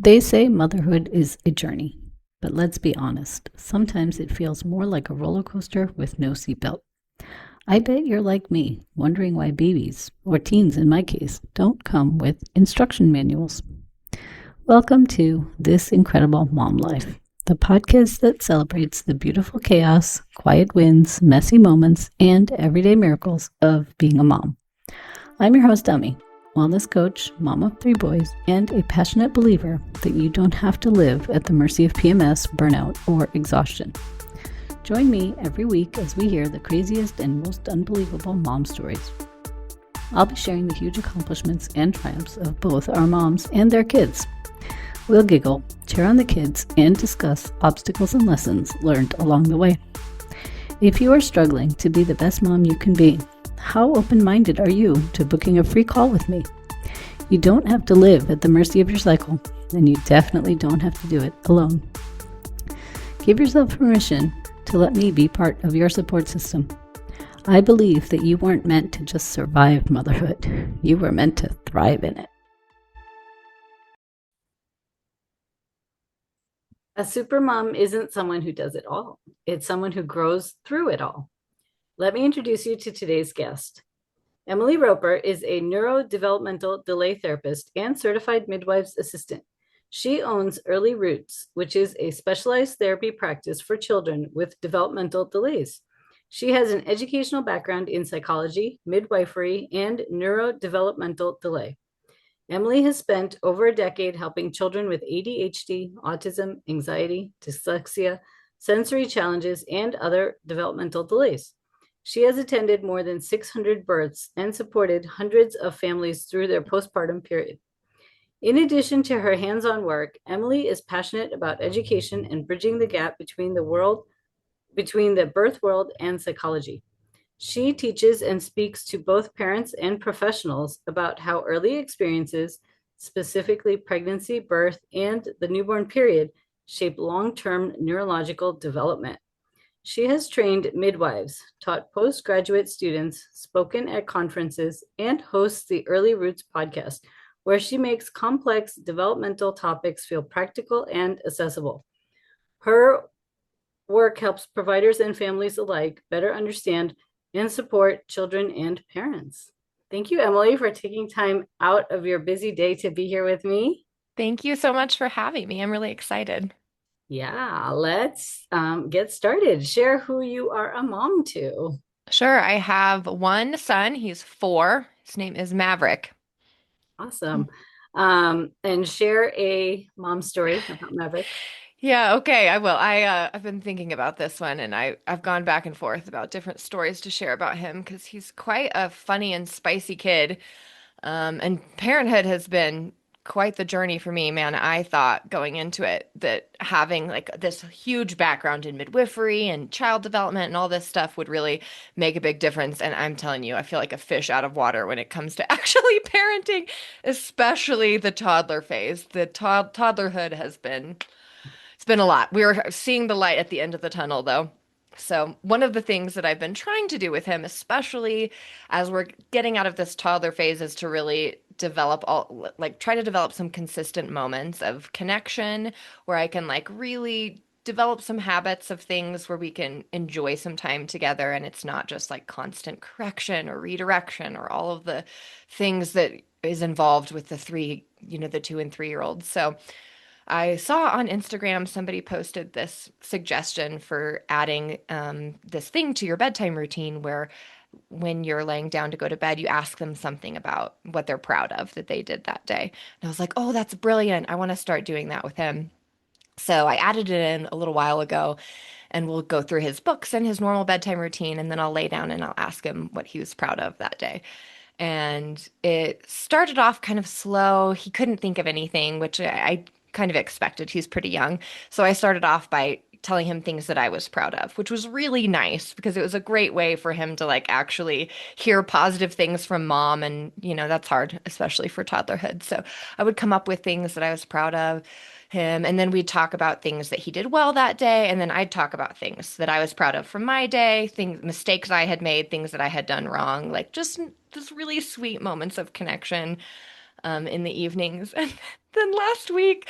They say motherhood is a journey, but let's be honest, sometimes it feels more like a roller coaster with no seatbelt. I bet you're like me, wondering why babies, or teens in my case, don't come with instruction manuals. Welcome to This Incredible Mom Life, the podcast that celebrates the beautiful chaos, quiet wins, messy moments, and everyday miracles of being a mom. I'm your host, Dummy, wellness coach, mom of 3 boys, and a passionate believer that you don't have to live at the mercy of PMS, burnout, or exhaustion. Join me every week as we hear the craziest and most unbelievable mom stories. I'll be sharing the huge accomplishments and triumphs of both our moms and their kids. We'll giggle, cheer on the kids, and discuss obstacles and lessons learned along the way. If you are struggling to be the best mom you can be, how open-minded are you to booking a free call with me? You don't have to live at the mercy of your cycle, and you definitely don't have to do it alone. Give yourself permission to let me be part of your support system. I believe that you weren't meant to just survive motherhood. You were meant to thrive in it. A supermom isn't someone who does it all. It's someone who grows through it all. Let me introduce you to today's guest. Emily Roper is a Neuro-Developmental Delay Therapist and Certified Midwives Assistant. She owns Early Roots, which is a specialized therapy practice for children with developmental delays. She has an educational background in psychology, midwifery, and neurodevelopmental delay. Emily has spent over a decade helping children with ADHD, autism, anxiety, dyslexia, sensory challenges, and other developmental delays. She has attended more than 600 births and supported hundreds of families through their postpartum period. In addition to her hands-on work, Emily is passionate about education and bridging the gap between the birth world and psychology. She teaches and speaks to both parents and professionals about how early experiences, specifically pregnancy, birth, and the newborn period, shape long-term neurological development. She has trained midwives, taught postgraduate students, spoken at conferences, and hosts the Early Roots podcast, where she makes complex developmental topics feel practical and accessible. Her work helps providers and families alike better understand and support children and parents. Thank you, Emily, for taking time out of your busy day to be here with me. Thank you so much for having me. I'm really excited. Yeah, let's get started. Share who you are a mom to. Sure, I have one son. He's 4. His name is Maverick. Awesome. And share a mom story about Maverick. Yeah, okay, I will. I've been thinking about this one and I've gone back and forth about different stories to share about him because he's quite a funny and spicy kid. And parenthood has been quite the journey for me, man. I thought going into it that having like this huge background in midwifery and child development and all this stuff would really make a big difference. And I'm telling you, I feel like a fish out of water when it comes to actually parenting, especially the toddler phase. The toddlerhood has been, it's been a lot. We're seeing the light at the end of the tunnel, though. So, one of the things that I've been trying to do with him, especially as we're getting out of this toddler phase, is to really develop try to develop some consistent moments of connection where I can like really develop some habits of things where we can enjoy some time together and it's not just like constant correction or redirection or all of the things that is involved with the three, the 2 and 3 year olds. So, I saw on Instagram somebody posted this suggestion for adding this thing to your bedtime routine where when you're laying down to go to bed, you ask them something about what they're proud of that they did that day. And I was like, oh, that's brilliant. I want to start doing that with him. So I added it in a little while ago and we'll go through his books and his normal bedtime routine. And then I'll lay down and I'll ask him what he was proud of that day. And it started off kind of slow. He couldn't think of anything, which I kind of expected. He's pretty young. So I started off by telling him things that I was proud of, which was really nice because it was a great way for him to like actually hear positive things from mom. And, that's hard, especially for toddlerhood. So I would come up with things that I was proud of him. And then we'd talk about things that he did well that day. And then I'd talk about things that I was proud of from my day, things, mistakes I had made, things that I had done wrong, like just really sweet moments of connection. in the evenings. And then last week,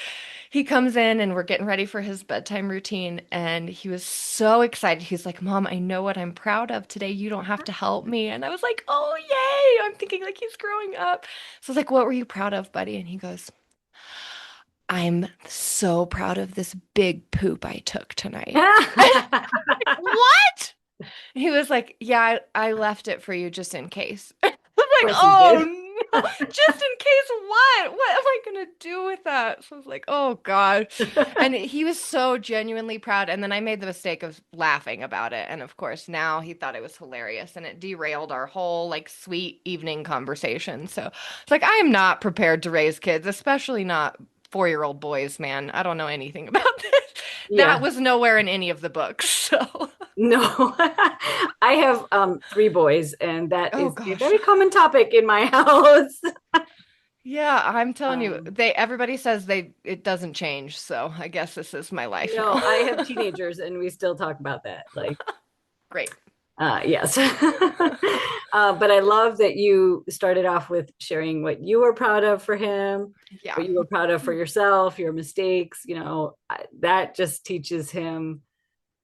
he comes in and we're getting ready for his bedtime routine. And he was so excited. He's like, Mom, I know what I'm proud of today. You don't have to help me. And I was like, oh, yay. I'm thinking like he's growing up. So I was like, what were you proud of, buddy? And he goes, I'm so proud of this big poop I took tonight. What? He was like, yeah, I left it for you just in case. I was like, course he oh did. no, just in case what? What am I gonna do with that? So I was like, oh God. And he was so genuinely proud. And then I made the mistake of laughing about it. And of course, now he thought it was hilarious and it derailed our whole like sweet evening conversation. So it's like, I am not prepared to raise kids, especially not 4-year-old boys, man. I don't know anything about this. That Yeah. was nowhere in any of the books. So, No, I have three boys, and that oh is a gosh. very common topic in my house. Yeah, I'm telling you, Um, everybody says it doesn't change, so I guess this is my life no, now. I have teenagers, and we still talk about that. Like, Great. yes. But I love that you started off with sharing what you were proud of for him, Yeah. what you were proud of for yourself, your mistakes. That just teaches him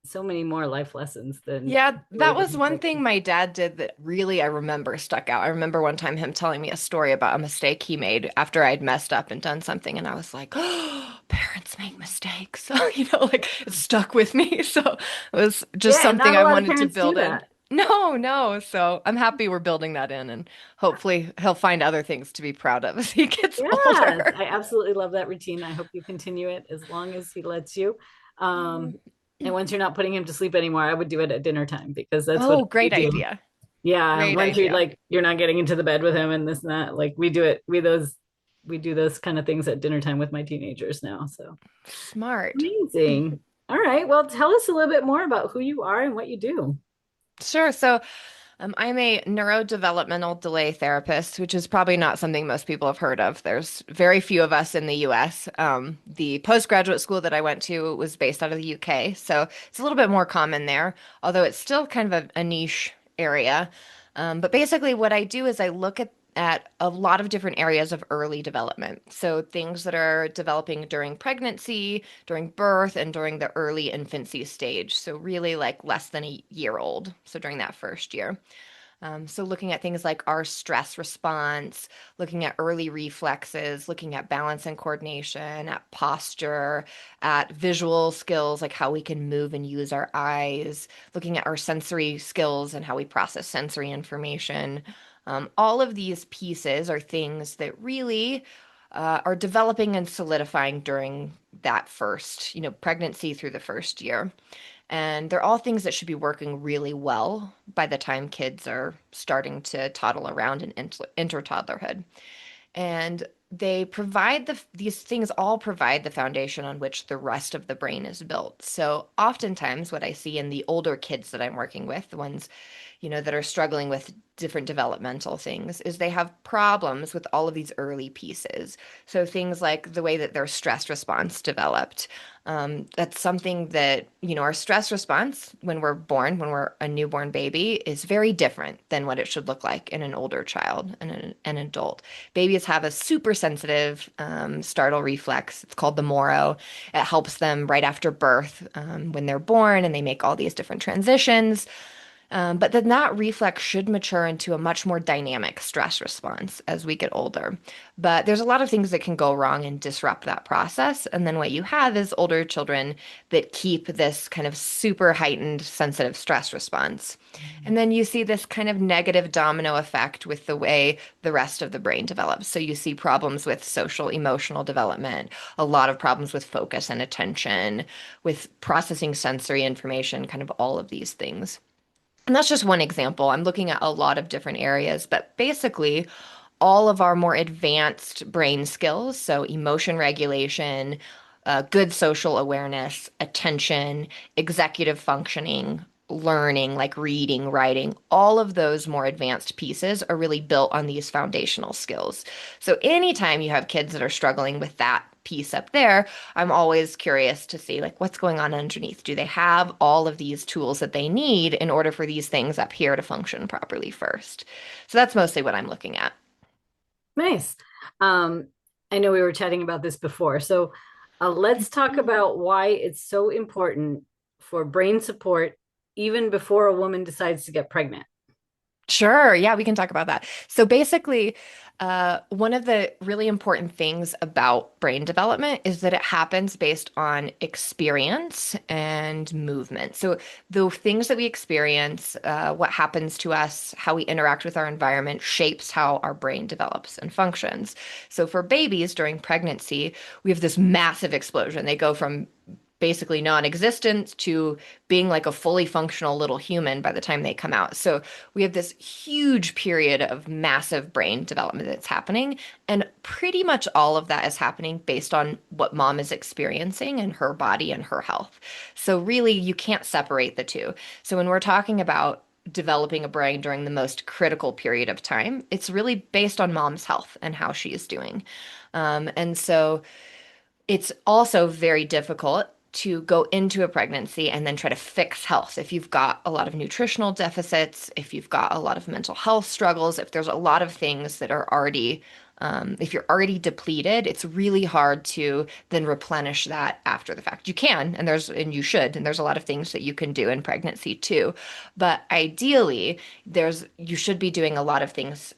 so many more life lessons than Yeah, that really was one difficult. thing my dad did that really I remember stuck out. I remember one time him telling me a story about a mistake he made after I'd messed up and done something, and I was like, oh, parents make mistakes. So, like it stuck with me. So it was just Yeah, and something not a I lot of wanted to parents do build in. that. No, no. So I'm happy we're building that in, and hopefully he'll find other things to be proud of as he gets Yes, older. I absolutely love that routine. I hope you continue it as long as he lets you. And once you're not putting him to sleep anymore, I would do it at dinner time because that's what Oh, we great do. idea. Yeah, Great once idea. you're not getting into the bed with him and this and that. Like we do it, we do those kind of things at dinner time with my teenagers now. So Smart. amazing. All right. Well, tell us a little bit more about who you are and what you do. Sure. So I'm a neurodevelopmental delay therapist, which is probably not something most people have heard of. There's very few of us in the US. The postgraduate school that I went to was based out of the UK, so it's a little bit more common there, although it's still kind of a niche area. But basically, what I do is I look at a lot of different areas of early development. So things that are developing during pregnancy, during birth, and during the early infancy stage. So really like less than a year old. So during that first year. So looking at things like our stress response, looking at early reflexes, looking at balance and coordination, at posture, at visual skills, like how we can move and use our eyes, looking at our sensory skills and how we process sensory information. All of these pieces are things that really are developing and solidifying during that first, pregnancy through the first year. And they're all things that should be working really well by the time kids are starting to toddle around and enter toddlerhood. And these things all provide the foundation on which the rest of the brain is built. So oftentimes what I see in the older kids that I'm working with, the ones, that are struggling with different developmental things, is they have problems with all of these early pieces. So things like the way that their stress response developed. That's something that, our stress response when we're born, when we're a newborn baby, is very different than what it should look like in an older child and an adult. Babies have a super sensitive startle reflex. It's called the Moro. It helps them right after birth when they're born and they make all these different transitions. But then that reflex should mature into a much more dynamic stress response as we get older. But there's a lot of things that can go wrong and disrupt that process. And then what you have is older children that keep this kind of super heightened sensitive stress response. And then you see this kind of negative domino effect with the way the rest of the brain develops. So you see problems with social emotional development, a lot of problems with focus and attention, with processing sensory information, kind of all of these things. And that's just one example. I'm looking at a lot of different areas, but basically, all of our more advanced brain skills, so emotion regulation, good social awareness, attention, executive functioning, learning, like reading, writing, all of those more advanced pieces are really built on these foundational skills. So anytime you have kids that are struggling with that piece up there, I'm always curious to see like what's going on underneath. Do they have all of these tools that they need in order for these things up here to function properly first? So that's mostly what I'm looking at. Nice. Um, I know we were chatting about this before. So let's talk about why it's so important for brain support even before a woman decides to get pregnant. Sure. Yeah, we can talk about that. So basically, one of the really important things about brain development is that it happens based on experience and movement. So the things that we experience, what happens to us, how we interact with our environment shapes how our brain develops and functions. So for babies during pregnancy, we have this massive explosion. They go from basically non-existent to being like a fully functional little human by the time they come out. So we have this huge period of massive brain development that's happening, and pretty much all of that is happening based on what mom is experiencing in her body and her health. So really, you can't separate the two. So when we're talking about developing a brain during the most critical period of time, it's really based on mom's health and how she is doing. And so it's also very difficult to go into a pregnancy and then try to fix health. If you've got a lot of nutritional deficits, if you've got a lot of mental health struggles, if there's a lot of things that are already, if you're already depleted, it's really hard to then replenish that after the fact. You can, and you should, and there's a lot of things that you can do in pregnancy too. But ideally, you should be doing a lot of things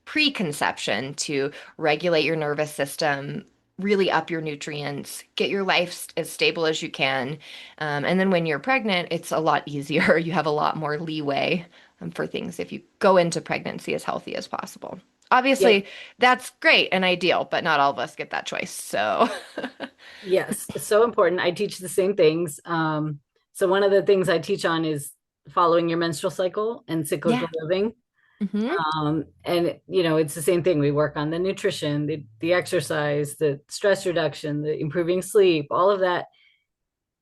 preconception to regulate your nervous system, really up your nutrients, get your life as stable as you can. And then when you're pregnant, it's a lot easier. You have a lot more leeway for things if you go into pregnancy as healthy as possible. Yep. Obviously, that's great and ideal, but not all of us get that choice. So, Yes, it's so important. I teach the same things. So one of the things I teach on is following your menstrual cycle and cyclical yeah. living. Hmm. And it's the same thing. We work on the nutrition, the exercise, the stress reduction, the improving sleep, all of that.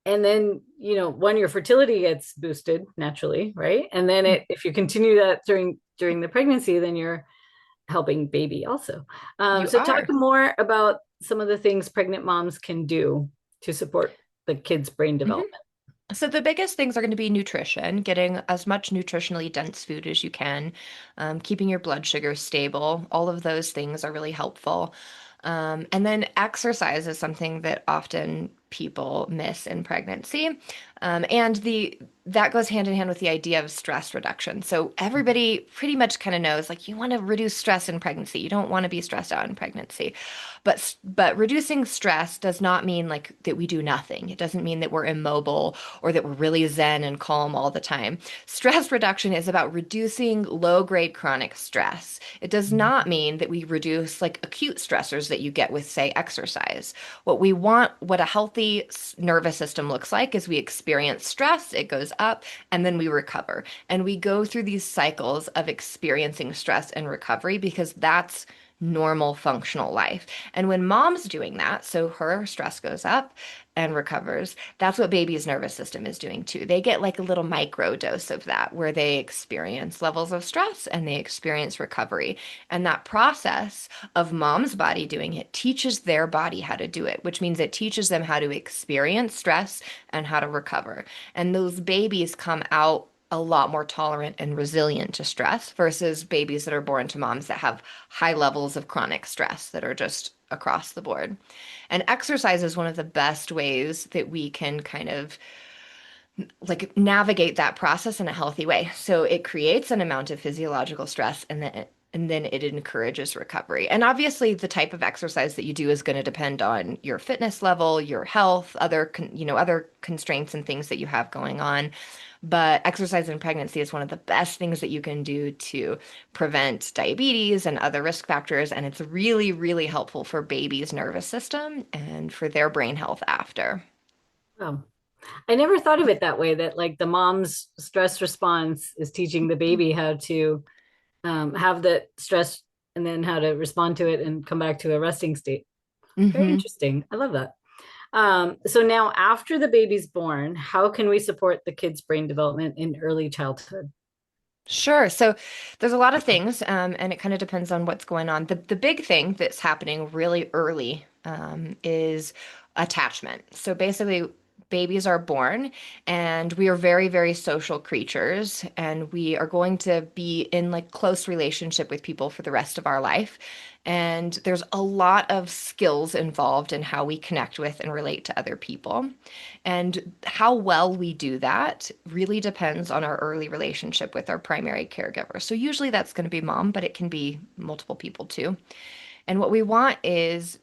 And then, when your fertility gets boosted naturally, right? And then if you continue that during the pregnancy, then you're helping baby also. You So talk are. more about some of the things pregnant moms can do to support the kids' brain Mhm. development. So the biggest things are going to be nutrition, getting as much nutritionally dense food as you can, keeping your blood sugar stable. All of those things are really helpful. And then exercise is something that often people miss in pregnancy. And the that goes hand in hand with the idea of stress reduction. So everybody pretty much kind of knows like you want to reduce stress in pregnancy. You don't want to be stressed out in pregnancy. But reducing stress does not mean like that we do nothing. It doesn't mean that we're immobile or that we're really zen and calm all the time. Stress reduction is about reducing low-grade chronic stress. It does not mean that we reduce like acute stressors that you get with, say, exercise. What a healthy nervous system looks like is we experience stress, it goes up, and then we recover. And we go through these cycles of experiencing stress and recovery because that's normal functional life. And when mom's doing that, so her stress goes up and recovers, that's what baby's nervous system is doing too. They get like a little micro dose of that where they experience levels of stress and they experience recovery. And that process of mom's body doing it teaches their body how to do it, which means it teaches them how to experience stress and how to recover. And those babies come out a lot more tolerant and resilient to stress versus babies that are born to moms that have high levels of chronic stress that are just across the board. And exercise is one of the best ways that we can kind of like navigate that process in a healthy way. So it creates an amount of physiological stress and then it encourages recovery. And obviously the type of exercise that you do is going to depend on your fitness level, your health, other constraints and things that you have going on. But exercise in pregnancy is one of the best things that you can do to prevent diabetes and other risk factors. And it's really, really helpful for baby's nervous system and for their brain health after. Wow. I never thought of it that way, that like the mom's stress response is teaching the baby how to have the stress and then how to respond to it and come back to a resting state. Very Hmm. interesting. I love that. So now after the baby's born, how can we support the kid's brain development in early childhood? Sure. So there's a lot of things, and it kind of depends on what's going on. The big thing that's happening really early, is attachment. So basically, babies are born and we are very, very social creatures and we are going to be in like close relationship with people for the rest of our life. And there's a lot of skills involved in how we connect with and relate to other people. And how well we do that really depends on our early relationship with our primary caregiver. So usually that's going to be mom, but it can be multiple people too. And what we want is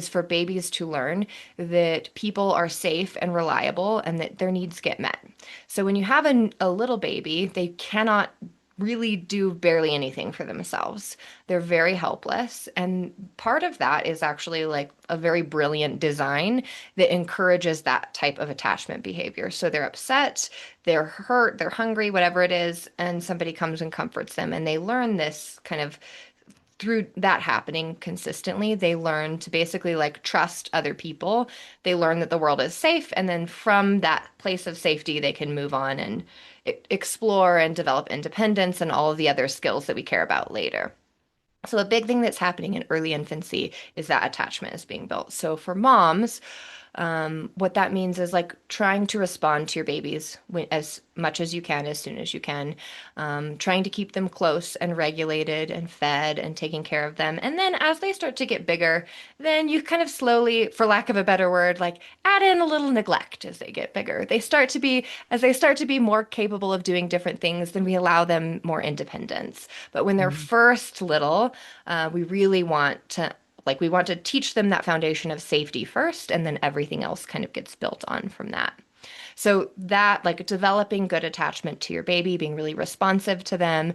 for babies to learn that people are safe and reliable and that their needs get met. So when you have a little baby, they cannot really do barely anything for themselves. They're very helpless. And part of that is actually like a very brilliant design that encourages that type of attachment behavior. So they're upset, they're hurt, they're hungry, whatever it is, and somebody comes and comforts them. And they learn this kind of through that happening consistently, they learn to basically like trust other people. They learn that the world is safe. And then from that place of safety, they can move on and explore and develop independence and all of the other skills that we care about later. So a big thing that's happening in early infancy is that attachment is being built. So for moms, what that means is like trying to respond to your babies as much as you can, as soon as you can, trying to keep them close and regulated and fed and taking care of them. And then as they start to get bigger, then you kind of slowly, for lack of a better word, like add in a little neglect as they get bigger. As they start to be more capable of doing different things, then we allow them more independence. But when they're Mhm. first little, we really want to we want to teach them that foundation of safety first, and then everything else kind of gets built on from that. So that, like developing good attachment to your baby, being really responsive to them,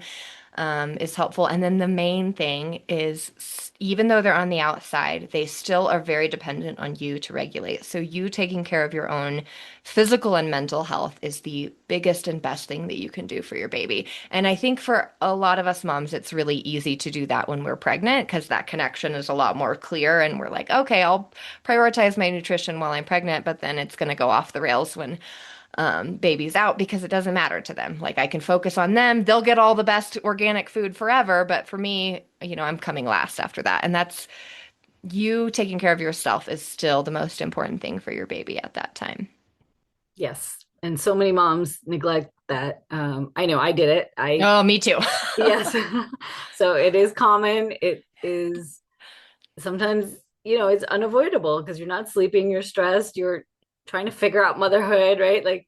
is helpful. And then the main thing is, even though they're on the outside, they still are very dependent on you to regulate. So you taking care of your own physical and mental health is the biggest and best thing that you can do for your baby. And I think for a lot of us moms, it's really easy to do that when we're pregnant because that connection is a lot more clear. And we're like, okay, I'll prioritize my nutrition while I'm pregnant, but then it's going to go off the rails when babies out because it doesn't matter to them. Like I can focus on them. They'll get all the best organic food forever. But for me, I'm coming last after that. And that's you taking care of yourself is still the most important thing for your baby at that time. Yes. And so many moms neglect that. I know I did it. Oh, me too. Yes. So it is common. It is sometimes, it's unavoidable because you're not sleeping, you're stressed, you're trying to figure out motherhood, right? Like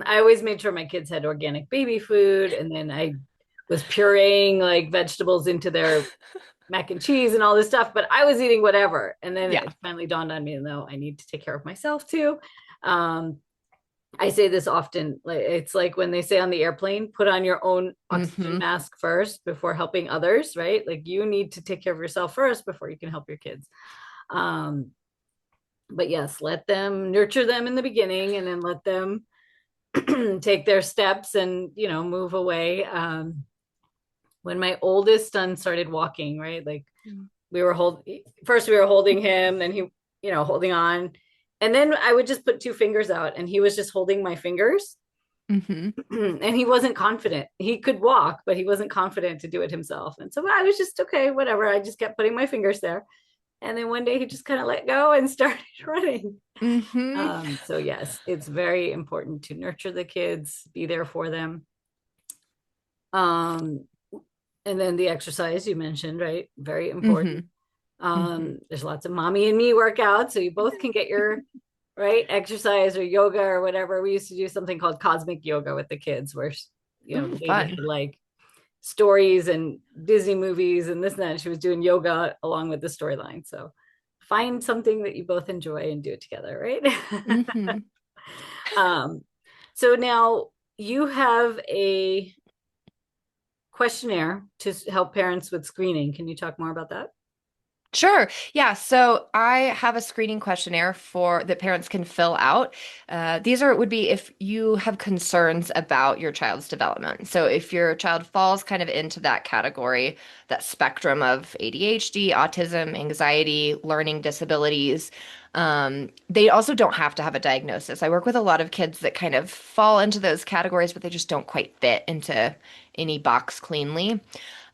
I always made sure my kids had organic baby food, and then I was pureeing like vegetables into their mac and cheese and all this stuff, but I was eating whatever. And then Yeah. it finally dawned on me, no, I need to take care of myself too. Um, I say this often, like it's like when they say on the airplane, put on your own oxygen Hmm. mask first before helping others, right? Like you need to take care of yourself first before you can help your kids. Um, but yes, let them nurture them in the beginning and then let them take their steps and, move away. When my oldest son started walking, right? Like we were first we were holding him, then he, holding on. And then I would just put two fingers out and he was just holding my fingers. Hmm. And he wasn't confident. He could walk, but he wasn't confident to do it himself. And so I was just, okay, whatever. I just kept putting my fingers there. And then one day he just kind of let go and started running. Hmm. So yes, it's very important to nurture the kids, be there for them. Um, and then the exercise you mentioned, right? Very important. Hmm. Hmm. There's lots of mommy and me workouts, so you both can get your right exercise or yoga or whatever. We used to do something called cosmic yoga with the kids, where Ooh, the lady fun. had like stories and Disney movies and this and that. And she was doing yoga along with the storyline. So find something that you both enjoy and do it together, right? Hmm. um, so now you have a questionnaire to help parents with screening. Can you talk more about that? Sure. Yeah. So I have a screening questionnaire for that parents can fill out. These would be if you have concerns about your child's development. So if your child falls kind of into that category, that spectrum of ADHD, autism, anxiety, learning disabilities, they also don't have to have a diagnosis. I work with a lot of kids that kind of fall into those categories, but they just don't quite fit into any box cleanly.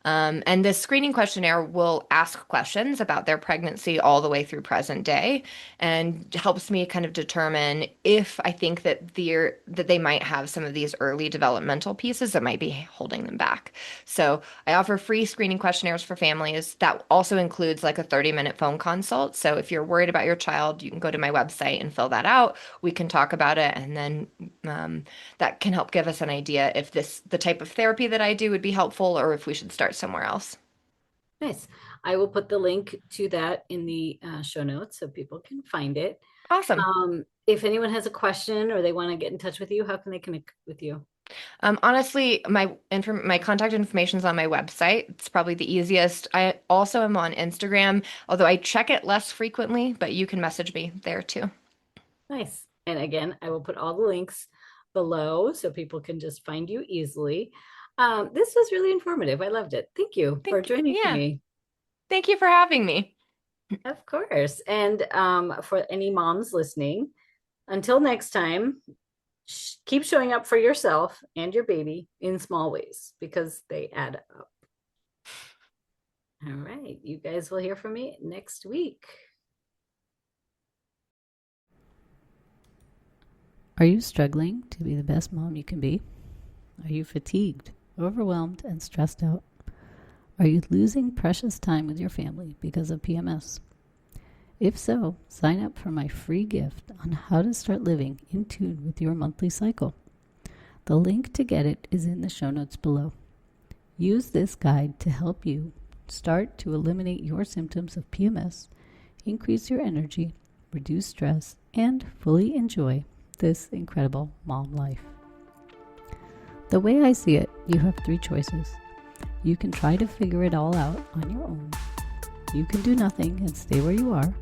And this screening questionnaire will ask questions about their pregnancy all the way through present day and helps me kind of determine if I think that they might have some of these early developmental pieces that might be holding them back. So I offer free screening questionnaires for families. That also includes like a 30-minute phone consult. So if you're worried about your child, you can go to my website and fill that out. We can talk about it, and then that can help give us an idea if the type of therapy that I do would be helpful or if we should start somewhere else. Nice. I will put the link to that in the show notes so people can find it. Awesome. If anyone has a question or they want to get in touch with you, how can they connect with you? Honestly, my contact information is on my website. It's probably the easiest. I also am on Instagram, although I check it less frequently, but you can message me there too. Nice. And again, I will put all the links below so people can just find you easily. This was really informative. I loved it. Thank you for joining Yeah. me. Thank you for having me. Of course. And for any moms listening, until next time, keep showing up for yourself and your baby in small ways because they add up. All right. You guys will hear from me next week. Are you struggling to be the best mom you can be? Are you fatigued, overwhelmed, and stressed out? Are you losing precious time with your family because of PMS? If so, sign up for my free gift on how to start living in tune with your monthly cycle. The link to get it is in the show notes below. Use this guide to help you start to eliminate your symptoms of PMS, increase your energy, reduce stress, and fully enjoy this incredible mom life. The way I see it, you have 3 choices. You can try to figure it all out on your own. You can do nothing and stay where you are,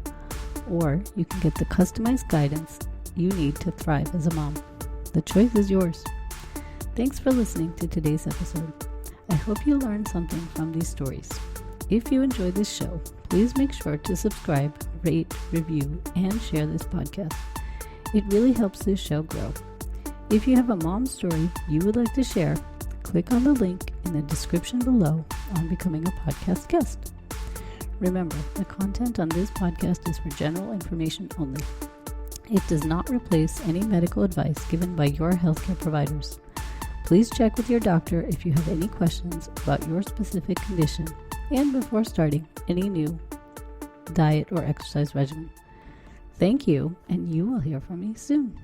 or you can get the customized guidance you need to thrive as a mom. The choice is yours. Thanks for listening to today's episode. I hope you learned something from these stories. If you enjoyed this show, please make sure to subscribe, rate, review, and share this podcast. It really helps this show grow. If you have a mom story you would like to share, click on the link in the description below on becoming a podcast guest. Remember, the content on this podcast is for general information only. It does not replace any medical advice given by your healthcare providers. Please check with your doctor if you have any questions about your specific condition and before starting any new diet or exercise regimen. Thank you, and you will hear from me soon.